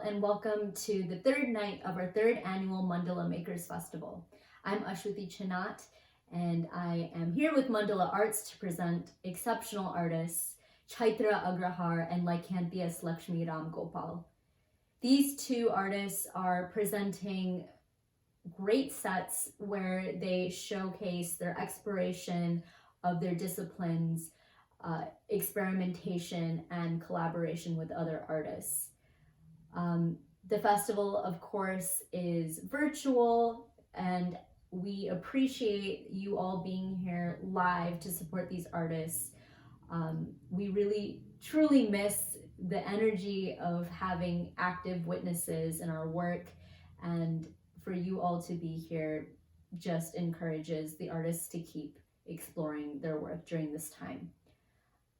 and welcome to the third night of our third annual Mandala Makers Festival. I'm Ashwati Chinat, and I am here with Mandala Arts to present exceptional artists Chaitra Agrahar and LYKANTHEA's Lakshmi Ram Gopal. These two artists are presenting great sets where they showcase their exploration of their disciplines, experimentation, and collaboration with other artists. The festival, of course, is virtual, and we appreciate you all being here live to support these artists. We really, truly miss the energy of having active witnesses in our work, and for you all to be here just encourages the artists to keep exploring their work during this time.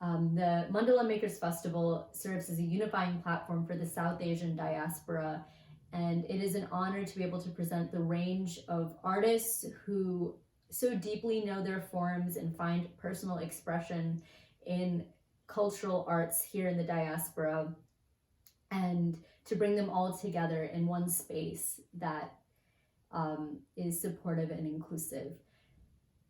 The Mandala Makers Festival serves as a unifying platform for the South Asian diaspora, and it is an honor to be able to present the range of artists who so deeply know their forms and find personal expression in cultural arts here in the diaspora, and to bring them all together in one space that is supportive and inclusive.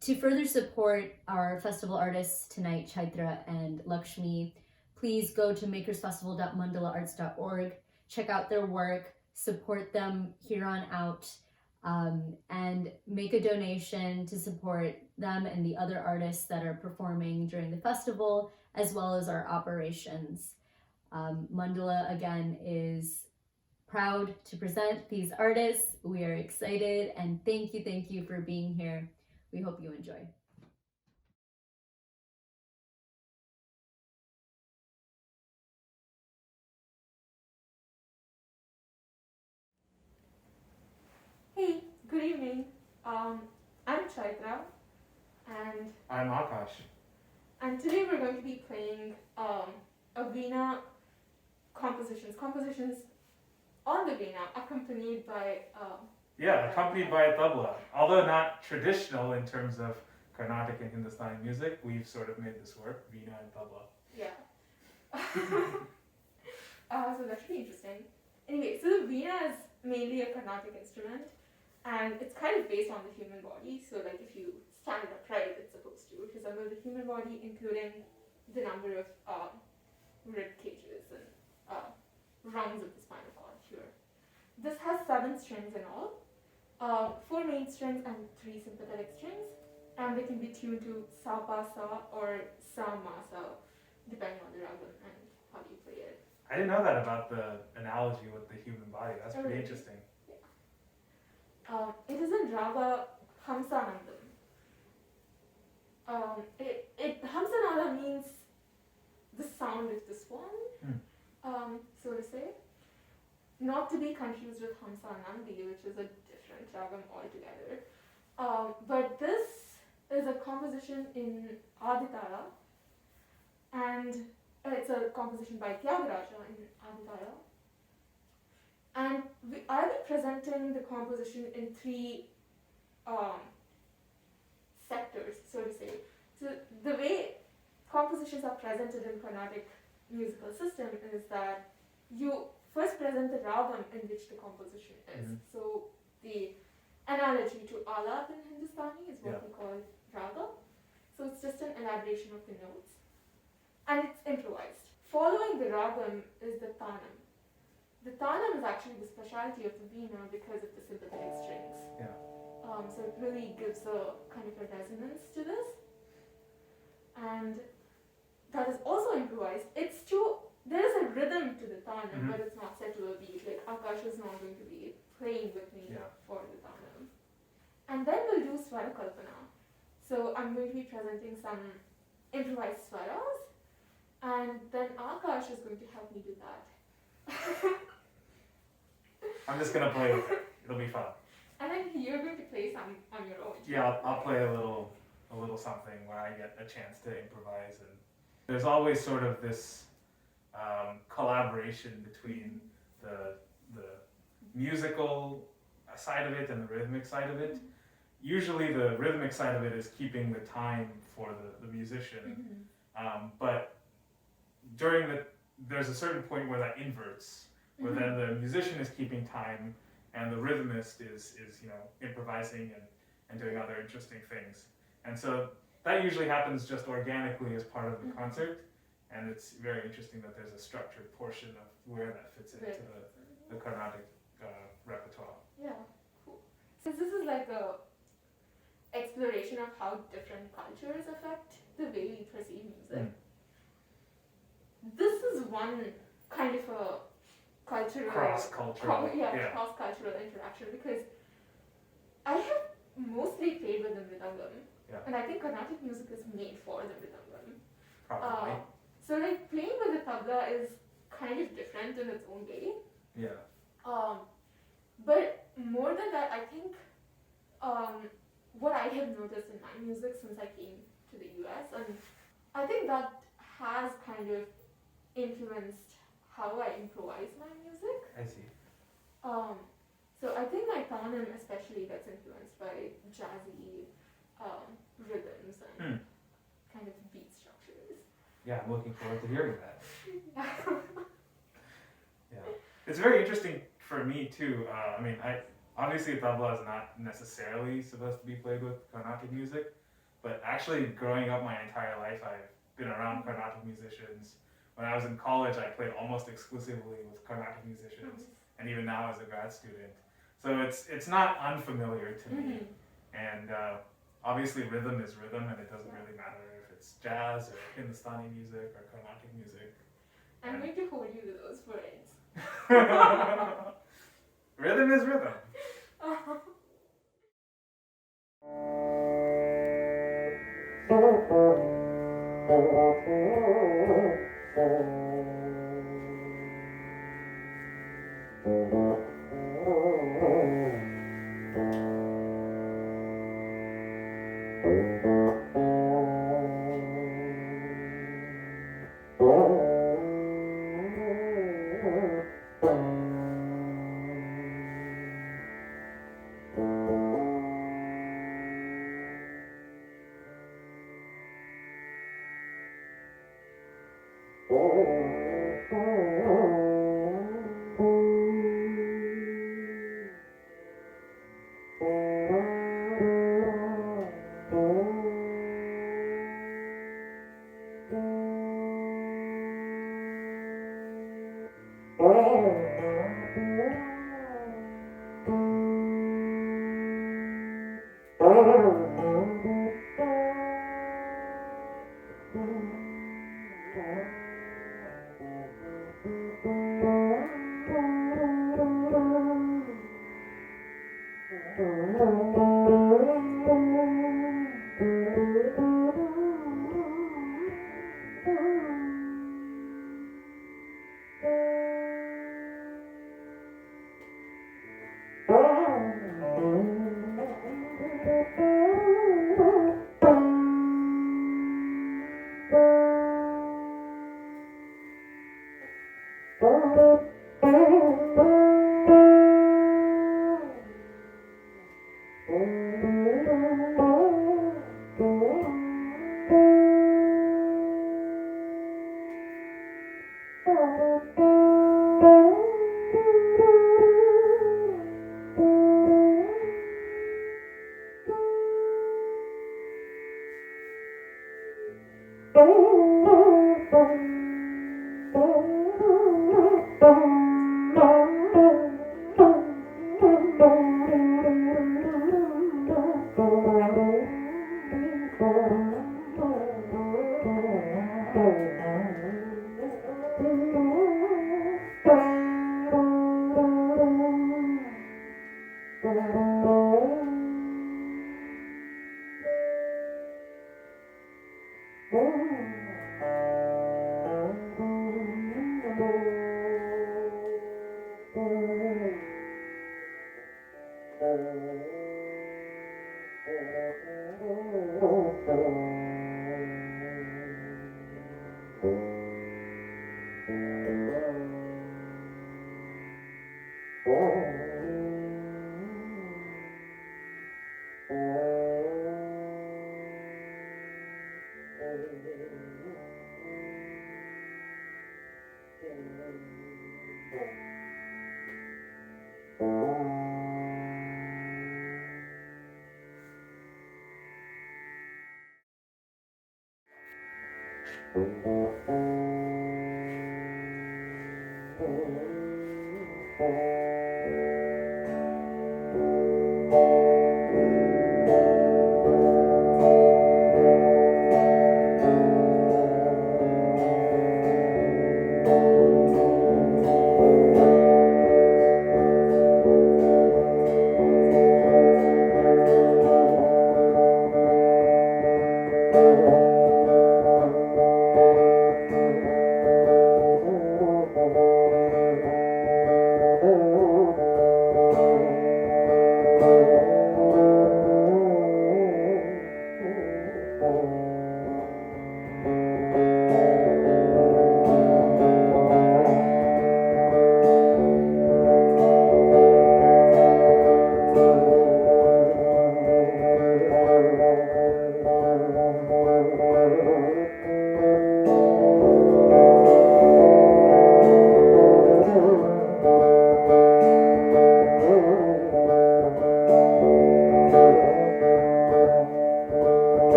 To further support our festival artists tonight, Chaitra and Lakshmi, please go to makersfestival.mandalaarts.org, check out their work, support them here on out, and make a donation to support them and the other artists that are performing during the festival, as well as our operations. Mandala, again, is proud to present these artists. We are excited, and thank you for being here. We hope you enjoy. Hey, good evening. I'm Chaitra, and I'm Akash. today we're going to be playing a Veena compositions on the Veena, accompanied by Accompanied by a tabla. Although not traditional in terms of Carnatic and Hindustani music, we've sort of made this work, Veena and tabla. Yeah. So that should be interesting. Anyway, so the Veena is mainly a Carnatic instrument, and it's kind of based on the human body. So like if you stand upright, it's supposed to resemble the human body, including the number of rib cages and rungs of the spinal cord here. This has 7 strings in all, 4 main strings and 3 sympathetic strings, and they can be tuned to sa pa sa or sa ma sa, depending on the ragam and how you play it. I didn't know that about the analogy with the human body. That's pretty interesting. Yeah. It is in raga Hamsanandam. Hamsanada means the sound of the swan, so to say. Not to be confused with Hamsanandi, which is a different ragam altogether. But this is a composition in Aditara, and it's a composition by Tyagaraja in Aditara. And I'll be presenting the composition in 3 sectors, so to say. So the way compositions are presented in Carnatic musical system is that you first present the ragam in which the composition is. Mm-hmm. So the analogy to alap in Hindustani is what we call raga. So it's just an elaboration of the notes, and it's improvised. Following the ragam is the tanam. The tanam is actually the specialty of the Veena because of the sympathetic strings. Yeah. So it really gives a kind of a resonance to this, and that is also improvised. There is a rhythm to the tanam, but it's not set to a beat. Like Akash is not going to be playing with me for the tanam. And then we'll do swara kalpana. So I'm going to be presenting some improvised swaras, and then Akash is going to help me do that. I'm just gonna play with it. It'll be fun. And then you're going to play some on your own. Yeah, I'll play a little something where I get a chance to improvise, and there's always sort of this collaboration between the musical side of it and the rhythmic side of it. Usually the rhythmic side of it is keeping the time for the musician, but there's a certain point where that inverts, where then the musician is keeping time and the rhythmist is improvising and doing other interesting things. And so that usually happens just organically as part of the concert, and it's very interesting that there's a structured portion of where that fits into the Carnatic repertoire. Yeah, cool. Since this is like a exploration of how different cultures affect the way we perceive music, this is one kind of a cultural cross-cultural cross-cultural interaction, because I have mostly played with the mridangam, and I think Carnatic music is made for the mridangam. Probably. So like playing with the tabla is kind of different in its own way. Yeah. But more than that, I think what I have noticed in my music since I came to the US, and I think that has kind of influenced how I improvise my music. I see. So I think my tonem especially gets influenced by jazzy rhythms and kind of beat structures. Yeah, I'm looking forward to hearing that. Yeah. Yeah, it's very interesting for me too. Obviously tabla is not necessarily supposed to be played with Carnatic music, but actually growing up my entire life, I've been around Carnatic musicians. When I was in college, I played almost exclusively with Carnatic musicians, and even now as a grad student. So it's not unfamiliar to me. And obviously rhythm is rhythm, and it doesn't really matter if it's jazz or Hindustani music or Carnatic music. I'm going to hold you to those words. Rhythm is rhythm.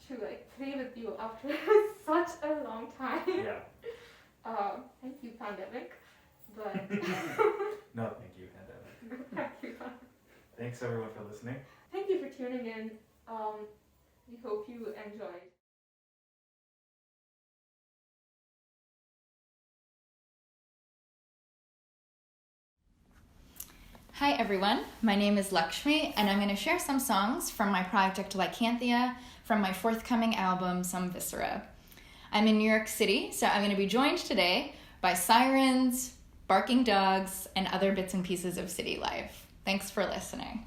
to like play with you after such a long time. Yeah. Thank you, pandemic. But No, thank you, pandemic. thank you. Thanks everyone for listening. Thank you for tuning in. We hope you enjoyed. Hi everyone, my name is Lakshmi and I'm going to share some songs from my project LYKANTHEA from my forthcoming album Some Viscera. I'm in New York City, so I'm going to be joined today by sirens, barking dogs, and other bits and pieces of city life. Thanks for listening.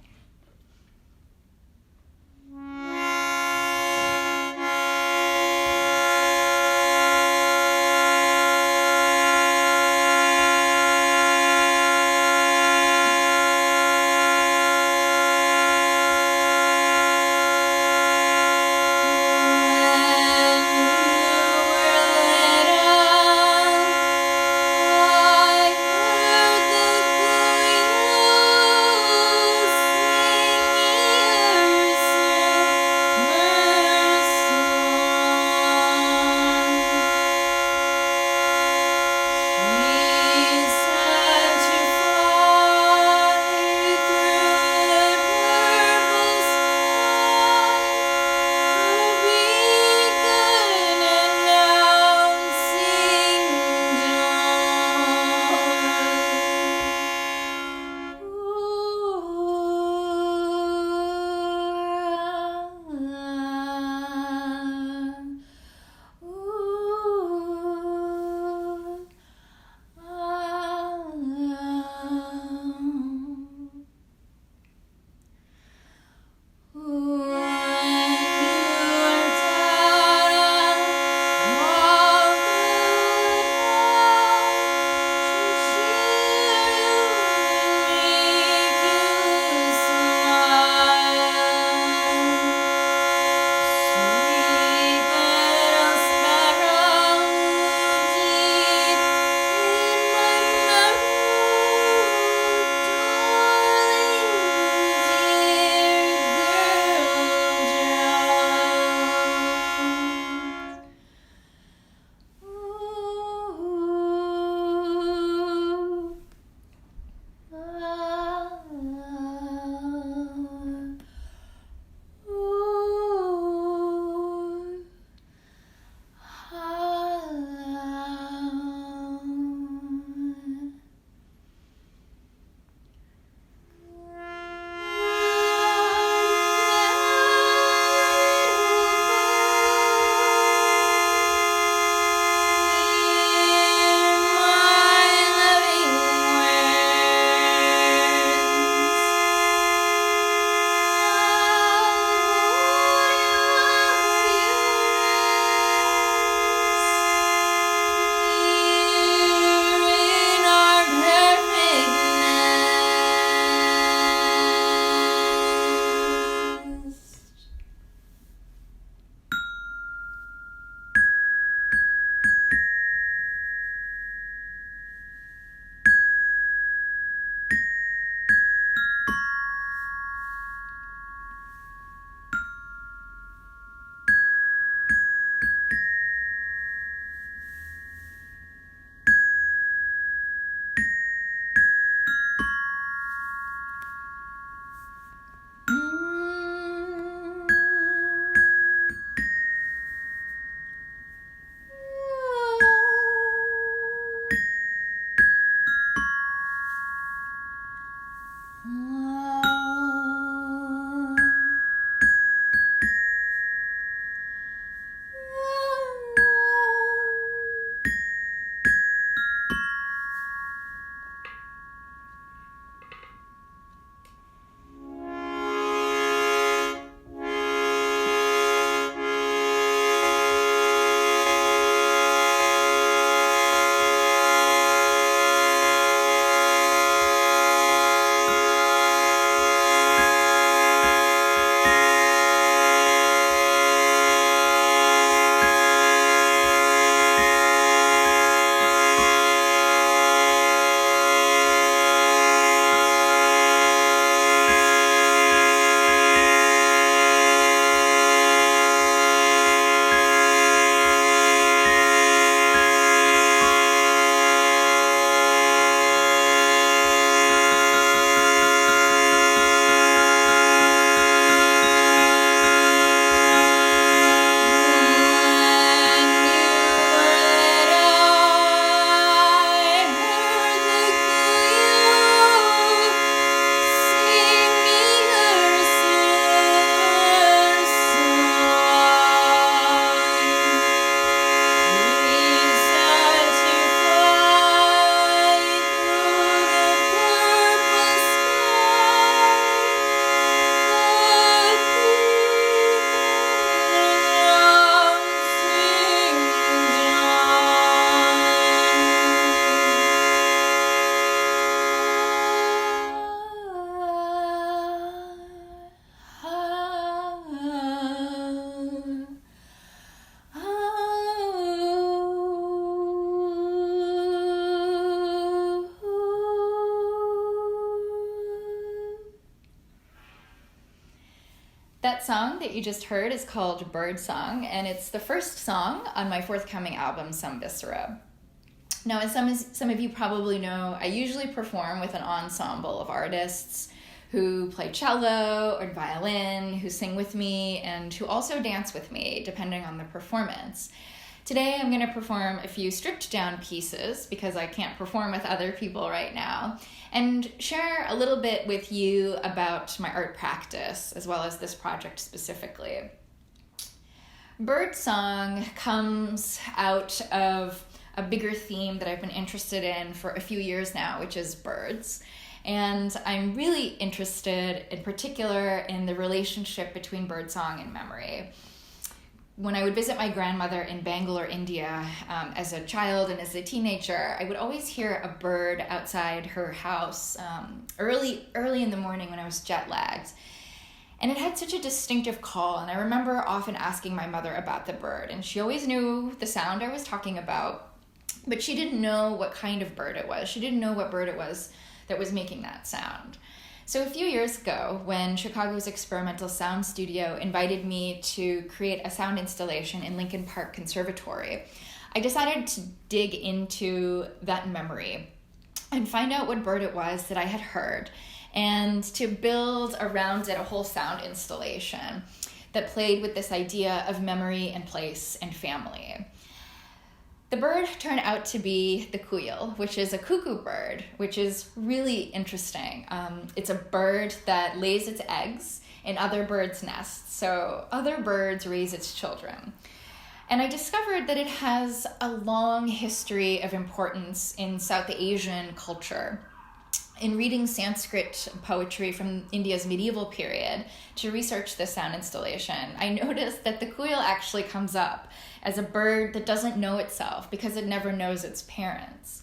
That song that you just heard is called Bird Song, and it's the first song on my forthcoming album, Some Viscera. Now, as some of you probably know, I usually perform with an ensemble of artists who play cello or violin, who sing with me, and who also dance with me, depending on the performance. Today, I'm going to perform a few stripped-down pieces because I can't perform with other people right now, and share a little bit with you about my art practice, as well as this project specifically. Bird Song comes out of a bigger theme that I've been interested in for a few years now, which is birds. And I'm really interested in particular in the relationship between birdsong and memory. When I would visit my grandmother in Bangalore, India, as a child and as a teenager, I would always hear a bird outside her house early in the morning when I was jet lagged. And it had such a distinctive call, and I remember often asking my mother about the bird, and she always knew the sound I was talking about, but she didn't know what kind of bird it was. She didn't know what bird it was that was making that sound. So a few years ago, when Chicago's Experimental Sound Studio invited me to create a sound installation in Lincoln Park Conservatory, I decided to dig into that memory and find out what bird it was that I had heard, and to build around it a whole sound installation that played with this idea of memory and place and family. The bird turned out to be the kuyal, which is a cuckoo bird, which is really interesting. It's a bird that lays its eggs in other birds' nests, so other birds raise its children. And I discovered that it has a long history of importance in South Asian culture. In reading Sanskrit poetry from India's medieval period to research this sound installation, I noticed that the kuyal actually comes up as a bird that doesn't know itself because it never knows its parents.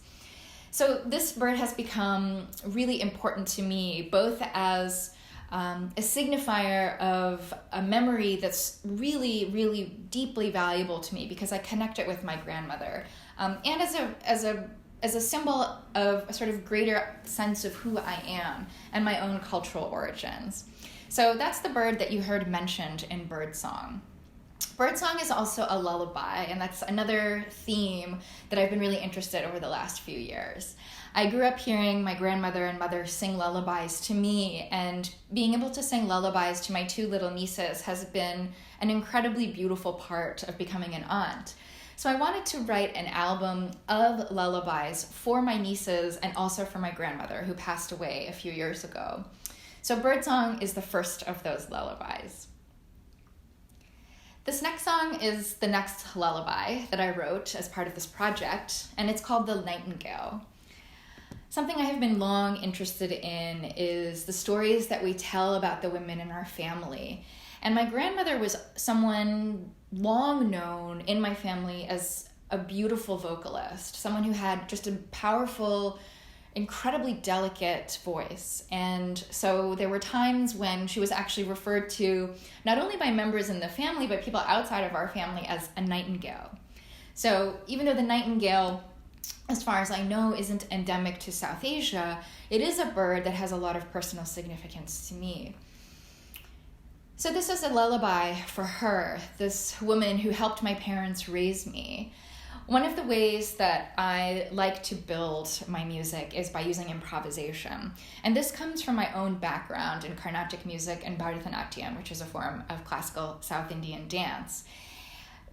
So this bird has become really important to me, both as a signifier of a memory that's really, really deeply valuable to me because I connect it with my grandmother, and as a symbol of a sort of greater sense of who I am and my own cultural origins. So that's the bird that you heard mentioned in Bird Song. Bird Song is also a lullaby, and that's another theme that I've been really interested in over the last few years. I grew up hearing my grandmother and mother sing lullabies to me, and being able to sing lullabies to my two little nieces has been an incredibly beautiful part of becoming an aunt. So I wanted to write an album of lullabies for my nieces and also for my grandmother, who passed away a few years ago. So Bird Song is the first of those lullabies. This next song is the next lullaby that I wrote as part of this project, and it's called The Nightingale. Something I have been long interested in is the stories that we tell about the women in our family. And my grandmother was someone long known in my family as a beautiful vocalist, someone who had just a powerful, incredibly delicate voice. And so there were times when she was actually referred to not only by members in the family, but people outside of our family as a nightingale. So even though the nightingale, as far as I know, isn't endemic to South Asia, it is a bird that has a lot of personal significance to me. So this is a lullaby for her, this woman who helped my parents raise me. One of the ways that I like to build my music is by using improvisation. And this comes from my own background in Carnatic music and Bharatanatyam, which is a form of classical South Indian dance.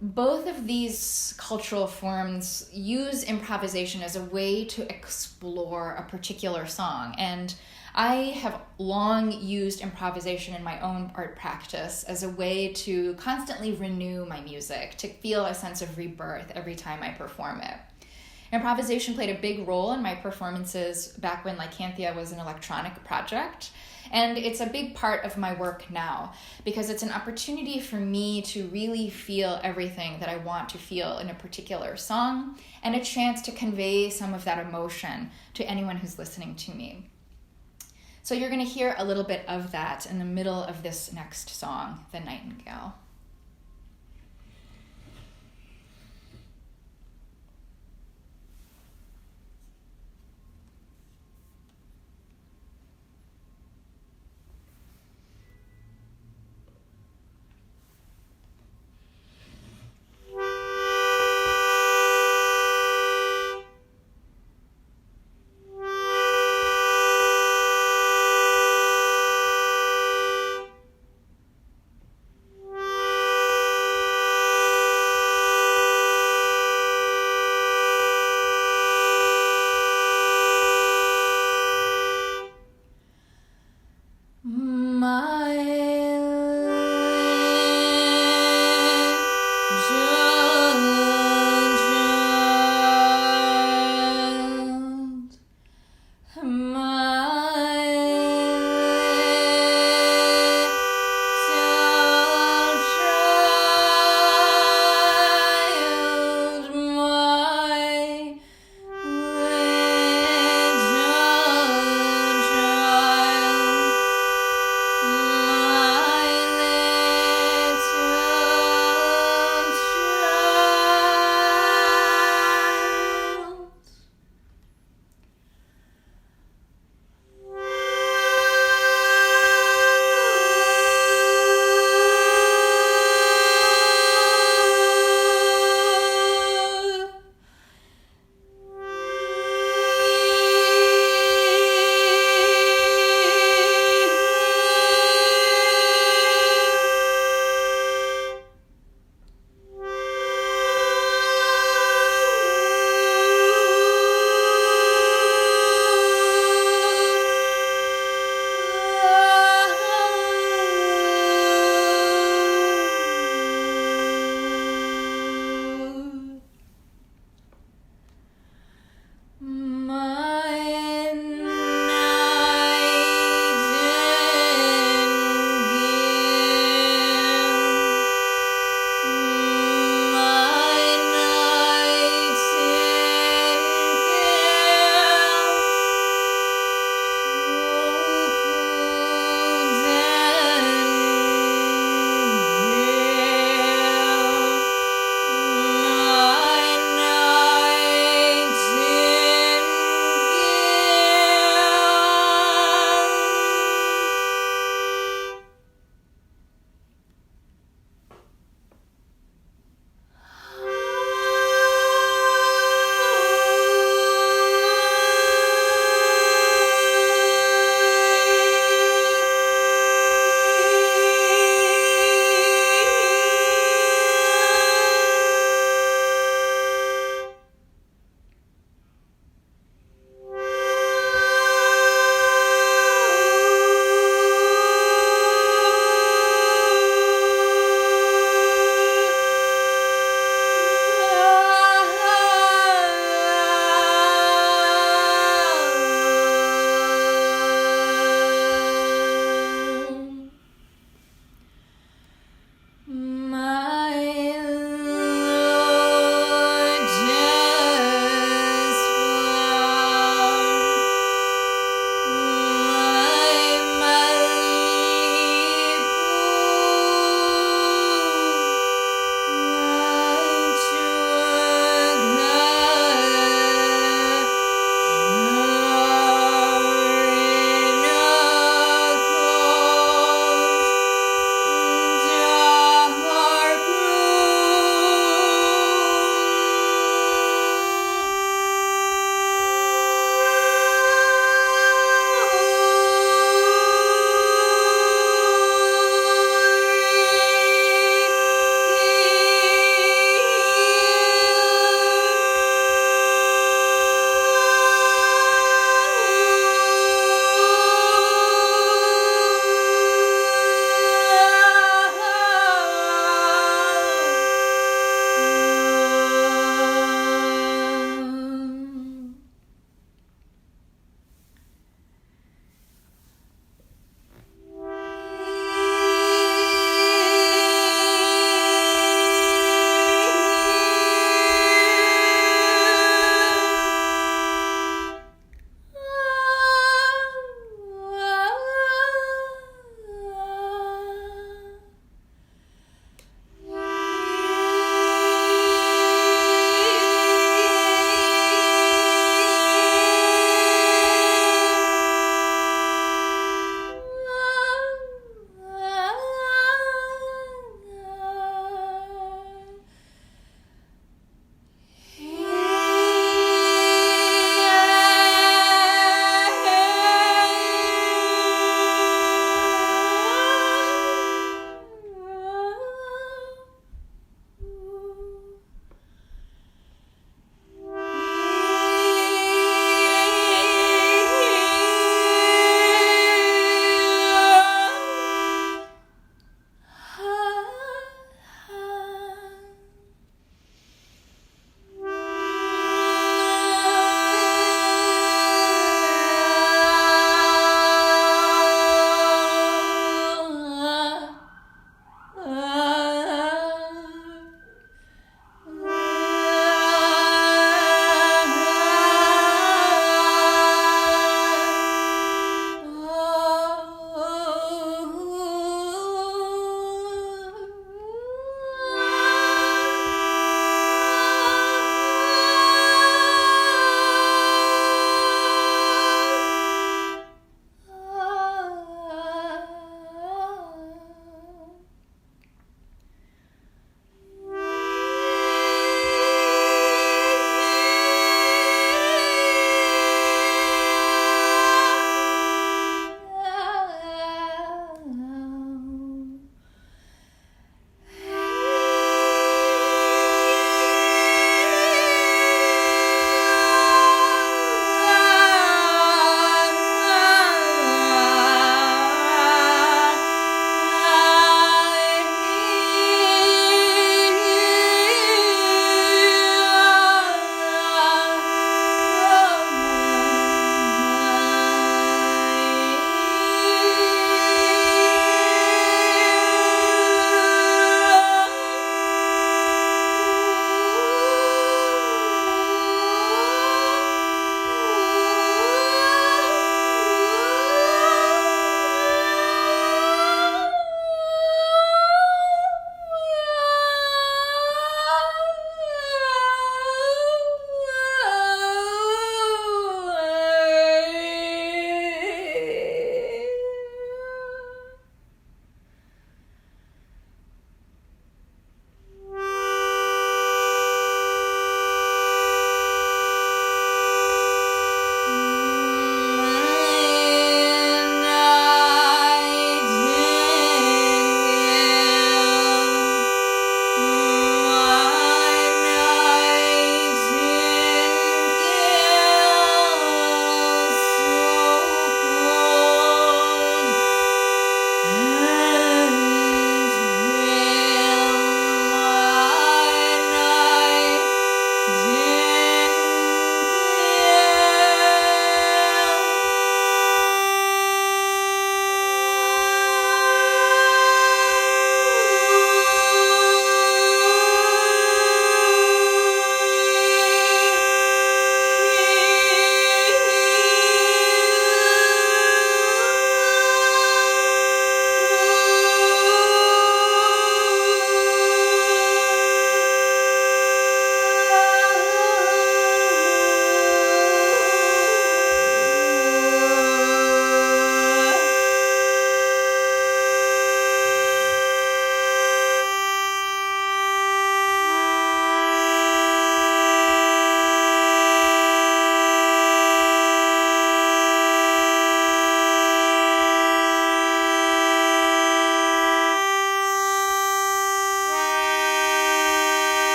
Both of these cultural forms use improvisation as a way to explore a particular song. And I have long used improvisation in my own art practice as a way to constantly renew my music, to feel a sense of rebirth every time I perform it. Improvisation played a big role in my performances back when LYKANTHEA was an electronic project, and it's a big part of my work now because it's an opportunity for me to really feel everything that I want to feel in a particular song, and a chance to convey some of that emotion to anyone who's listening to me. So you're going to hear a little bit of that in the middle of this next song, The Nightingale.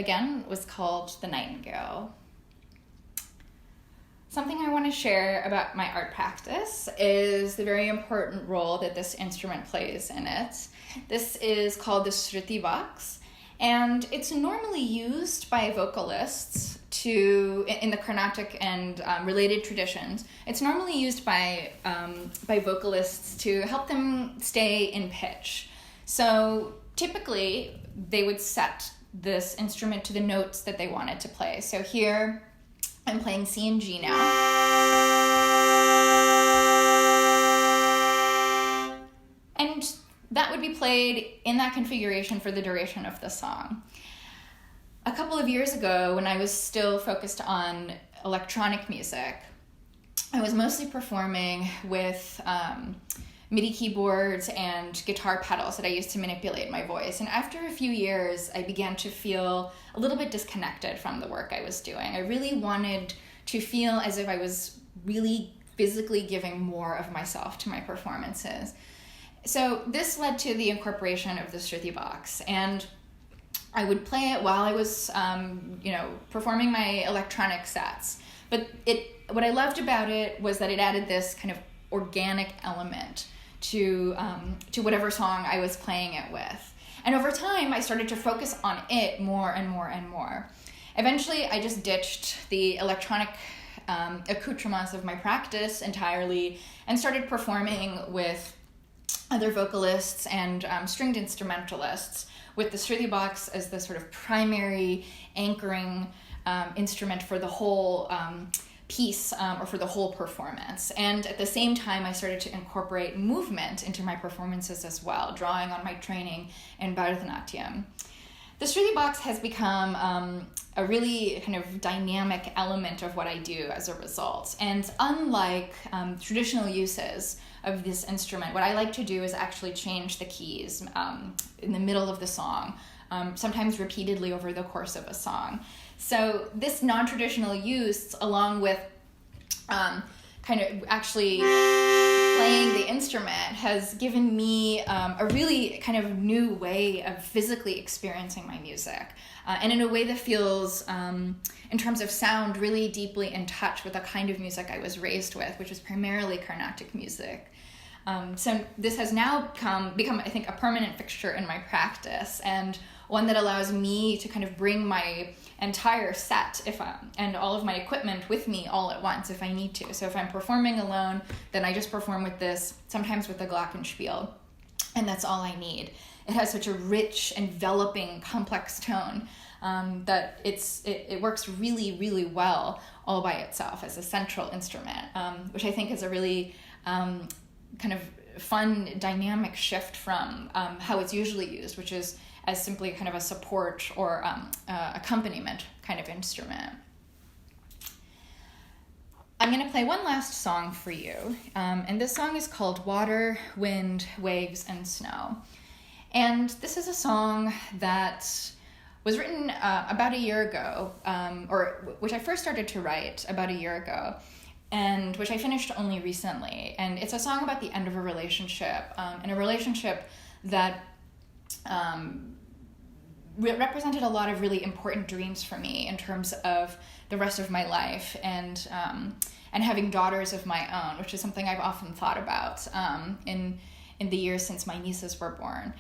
again was called The Nightingale. Something I want to share about my art practice is the very important role that this instrument plays in it. This is called the Shruti box, and it's normally used by vocalists in the Carnatic and related traditions. It's normally used by vocalists to help them stay in pitch. So typically, they would set this instrument to the notes that they wanted to play. So here, I'm playing C and G now. And that would be played in that configuration for the duration of the song. A couple of years ago, when I was still focused on electronic music, I was mostly performing with MIDI keyboards and guitar pedals that I used to manipulate my voice. And after a few years, I began to feel a little bit disconnected from the work I was doing. I really wanted to feel as if I was really physically giving more of myself to my performances. So this led to the incorporation of the Shruti box, and I would play it while I was, performing my electronic sets. But what I loved about it was that it added this kind of organic element to whatever song I was playing it with. And over time, I started to focus on it more and more and more. Eventually, I just ditched the electronic accoutrements of my practice entirely and started performing with other vocalists and stringed instrumentalists with the Shruti box as the sort of primary anchoring instrument for the whole piece or for the whole performance. And at the same time, I started to incorporate movement into my performances as well, drawing on my training in Bharatanatyam. The Shruti box has become a really kind of dynamic element of what I do as a result. And unlike traditional uses of this instrument, what I like to do is actually change the keys in the middle of the song, sometimes repeatedly over the course of a song. So this non-traditional use, along with kind of actually playing the instrument, has given me a really kind of new way of physically experiencing my music. And in a way that feels, in terms of sound, really deeply in touch with the kind of music I was raised with, which is primarily Carnatic music. So this has now become, I think, a permanent fixture in my practice, and one that allows me to kind of bring my entire set and all of my equipment with me all at once if I need to. So if I'm performing alone, then I just perform with this, sometimes with the glockenspiel, and that's all I need. It has such a rich, enveloping, complex tone that it works really, really well all by itself as a central instrument, which I think is a really kind of fun, dynamic shift from how it's usually used, which is as simply kind of a support or accompaniment kind of instrument. I'm going to play one last song for you, and this song is called Water, Wind, Waves, and Snow. And this is a song that was written about a year ago, or which I first started to write about a year ago, and which I finished only recently. And it's a song about the end of a relationship, and a relationship that represented a lot of really important dreams for me in terms of the rest of my life and having daughters of my own, which is something I've often thought about in the years since my nieces were born.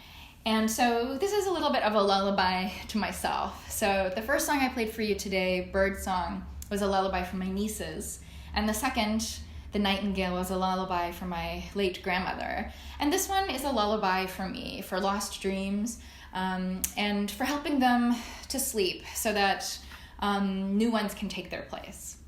And so this is a little bit of a lullaby to myself. So the first song I played for you today, Bird Song, was a lullaby for my nieces. And the second, The Nightingale, was a lullaby for my late grandmother. And this one is a lullaby for me, for lost dreams, and for helping them to sleep so that new ones can take their place.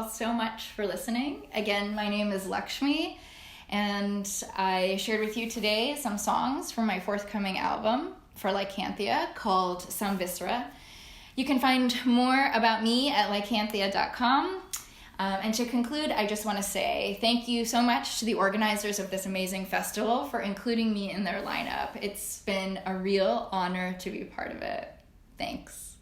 all so much for listening. Again, my name is Lakshmi, and I shared with you today some songs from my forthcoming album for Lykanthea called Some Viscera. You can find more about me at lykanthea.com. And to conclude, I just want to say thank you so much to the organizers of this amazing festival for including me in their lineup. It's been a real honor to be part of it. Thanks.